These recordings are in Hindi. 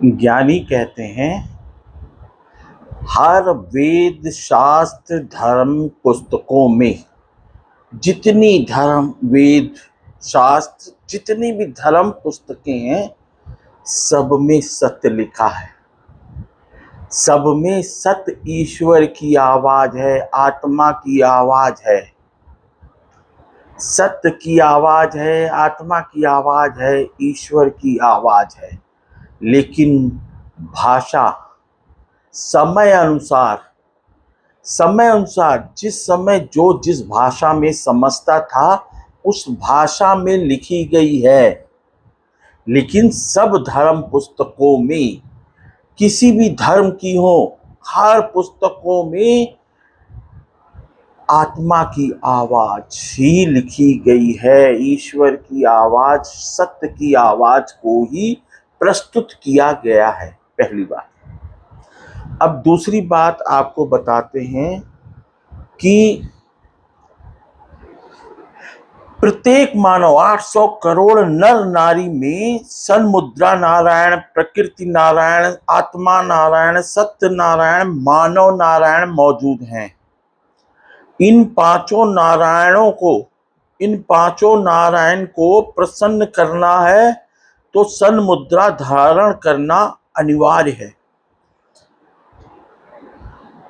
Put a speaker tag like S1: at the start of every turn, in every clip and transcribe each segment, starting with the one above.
S1: ज्ञानी कहते हैं हर वेद शास्त्र धर्म पुस्तकों में जितनी धर्म वेद शास्त्र जितनी भी धर्म पुस्तकें हैं सब में सत्य लिखा है। सब में सत्य ईश्वर की आवाज है, आत्मा की आवाज है, सत्य की आवाज है, आत्मा की आवाज है, ईश्वर की आवाज है। लेकिन भाषा समय अनुसार जिस समय जो जिस भाषा में समझता था उस भाषा में लिखी गई है। लेकिन सब धर्म पुस्तकों में किसी भी धर्म की हो, हर पुस्तकों में आत्मा की आवाज ही लिखी गई है। ईश्वर की आवाज, सत्य की आवाज को ही प्रस्तुत किया गया है। पहली बात। अब दूसरी बात आपको बताते हैं कि प्रत्येक मानव 800 करोड़ नर नारी में सन्मुद्रा नारायण, प्रकृति नारायण, आत्मा नारायण, सत्य नारायण, मानव नारायण मौजूद हैं। इन पांचों नारायण को प्रसन्न करना है तो सन्मुद्रा धारण करना अनिवार्य है।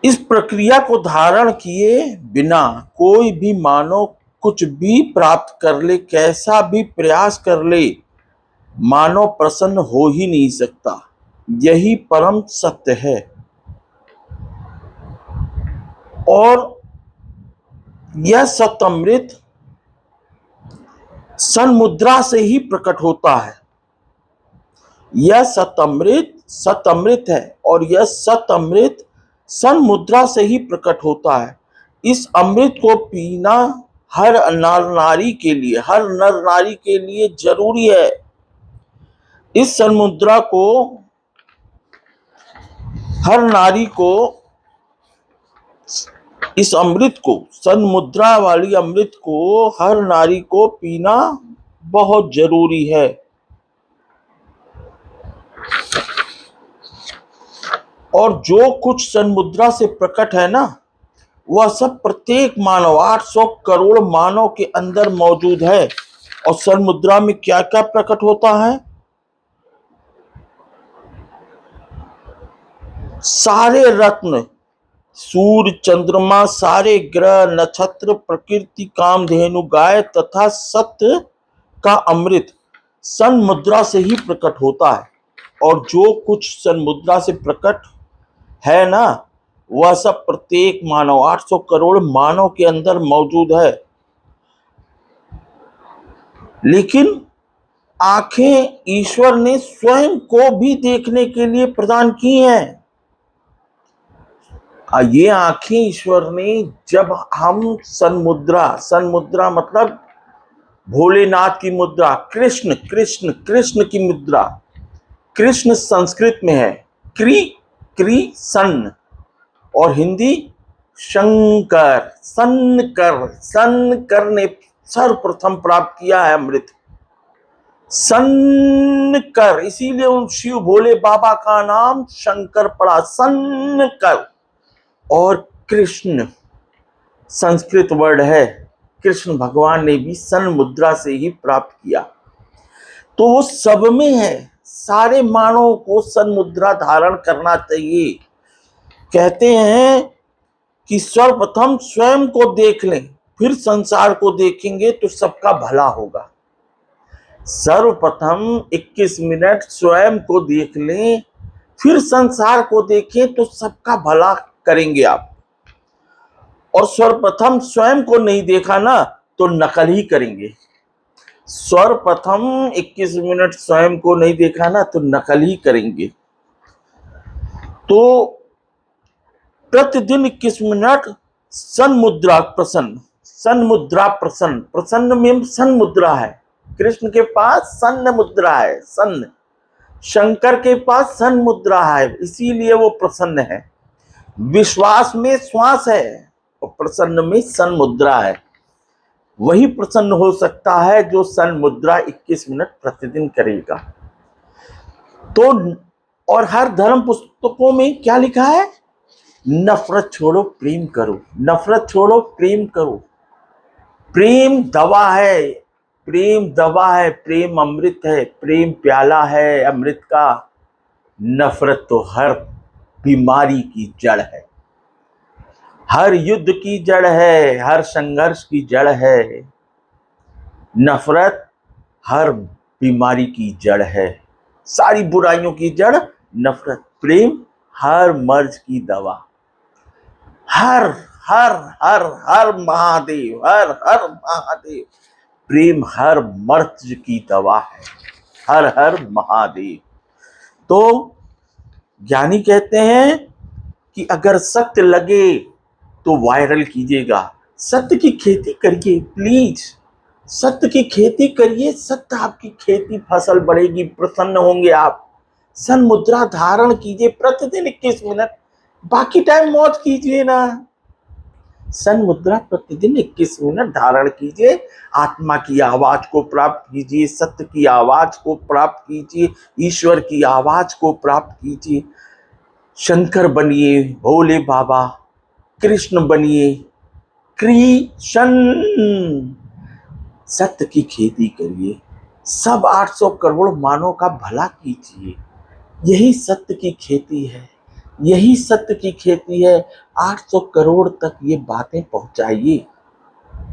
S1: इस प्रक्रिया को धारण किए बिना कोई भी मानव कुछ भी प्राप्त कर ले, कैसा भी प्रयास कर ले, मानव प्रसन्न हो ही नहीं सकता। यही परम सत्य है। और यह सतअमृत सन्मुद्रा से ही प्रकट होता है। यह सतअमृत है और यह सतअमृत सन्मुद्रा से ही प्रकट होता है। इस अमृत को पीना हर नर नारी के लिए जरूरी है। इस सन्मुद्रा को हर नारी को, इस अमृत को, सन्मुद्रा वाली अमृत को हर नारी को पीना बहुत जरूरी है। और जो कुछ सन्मुद्रा से प्रकट है ना, वह सब प्रत्येक मानव 800 करोड़ मानव के अंदर मौजूद है। और सन्मुद्रा में क्या क्या प्रकट होता है? सारे रत्न, सूर्य चंद्रमा, सारे ग्रह नक्षत्र, प्रकृति, कामधेनु गाय तथा सत्य का अमृत सन्मुद्रा से ही प्रकट होता है। और जो कुछ सन्मुद्रा से प्रकट है ना, वह सब प्रत्येक मानव 800 करोड़ मानव के अंदर मौजूद है। लेकिन आंखें ईश्वर ने स्वयं को भी देखने के लिए प्रदान की हैं। ये आंखें ईश्वर ने, जब हम सन्मुद्रा मतलब भोलेनाथ की मुद्रा, कृष्ण की मुद्रा, कृष्ण संस्कृत में है क्री सन, और हिंदी शंकर, सनकर ने सर्वप्रथम प्राप्त किया है अमृत, सनकर। इसीलिए उन शिव भोले बाबा का नाम शंकर पड़ा, सनकर। और कृष्ण संस्कृत वर्ड है, कृष्ण भगवान ने भी सन्मुद्रा से ही प्राप्त किया। तो वो सब में है। सारे मानव को सन्मुद्रा धारण करना चाहिए। कहते हैं कि सर्वप्रथम स्वयं को देख लें, फिर संसार को देखेंगे तो सबका भला होगा। सर्वप्रथम 21 मिनट स्वयं को देख लें, फिर संसार को देखें तो सबका भला करेंगे आप। और सर्वप्रथम स्वयं को नहीं देखा ना तो नकल ही करेंगे। सर्वप्रथम 21 मिनट स्वयं को नहीं देखा ना तो नकल ही करेंगे। तो प्रतिदिन 21 मिनट सन्मुद्रा प्रसन्न में सन्मुद्रा है। कृष्ण के पास सन्न मुद्रा है, सन्न। शंकर के पास सन मुद्रा है, इसीलिए वो प्रसन्न है। विश्वास में श्वास है और प्रसन्न में सन मुद्रा है। वही प्रसन्न हो सकता है जो सन मुद्रा 21 मिनट प्रतिदिन करेगा। तो और हर धर्म पुस्तकों में क्या लिखा है? नफरत छोड़ो प्रेम करो, नफरत छोड़ो प्रेम करो। प्रेम दवा है, प्रेम दवा है, प्रेम अमृत है, प्रेम प्याला है अमृत का। नफरत तो हर बीमारी की जड़ है, हर युद्ध की जड़ है, हर संघर्ष की जड़ है। नफरत हर बीमारी की जड़ है, सारी बुराइयों की जड़ नफरत। प्रेम हर मर्ज की दवा। हर हर हर हर महादेव, हर हर महादेव। प्रेम हर मर्ज की दवा है, हर हर महादेव। तो ज्ञानी कहते हैं कि अगर सत्य लगे तो वायरल कीजिएगा, सत्य की खेती करिए प्लीज, सत्य की खेती करिए, सत्य आपकी खेती फसल बढ़ेगी, प्रसन्न होंगे आप। सन मुद्रा धारण कीजिए प्रतिदिन 21 मिनट, बाकी टाइम मौज कीजिए ना। सन मुद्रा प्रतिदिन 21 मिनट धारण कीजिए, आत्मा की आवाज को प्राप्त कीजिए, सत्य की आवाज को प्राप्त कीजिए, ईश्वर की आवाज को प्राप्त कीजिए। शंकर बनिए, भोले बाबा, कृष्ण बनिए, कृष्ण। सत्य की खेती करिए, सब 800 करोड़ मानव का भला कीजिए। यही सत्य की खेती है, यही सत्य की खेती है। 800 करोड़ तक ये बातें पहुंचाइए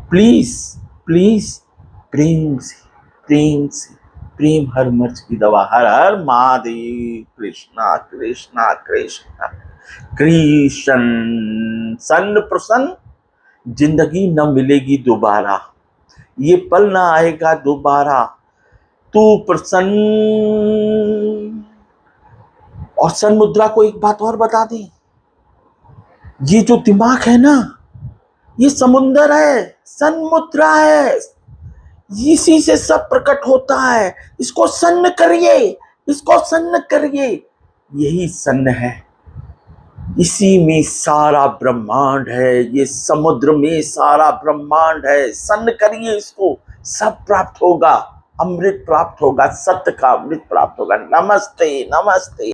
S1: प्लीज प्लीज। प्रेम से, प्रेम से, प्रेम हर मर्ज की दवा। हर हर महादेव। कृष्णा कृष्णा कृष्णा कृष्ण। सन्न प्रसन्न, जिंदगी न मिलेगी दोबारा, ये पल ना आएगा दोबारा, तू प्रसन्न। और सन मुद्रा को एक बात और बता दें, ये जो दिमाग है ना, ये समुंदर है, सन मुद्रा है, इसी से सब प्रकट होता है। इसको सन्न करिए, इसको सन्न करिए, यही सन्न है, इसी में सारा ब्रह्मांड है, ये समुद्र में सारा ब्रह्मांड है। सन्न करिए इसको, सब प्राप्त होगा, अमृत प्राप्त होगा, सत्य का अमृत प्राप्त होगा। नमस्ते नमस्ते।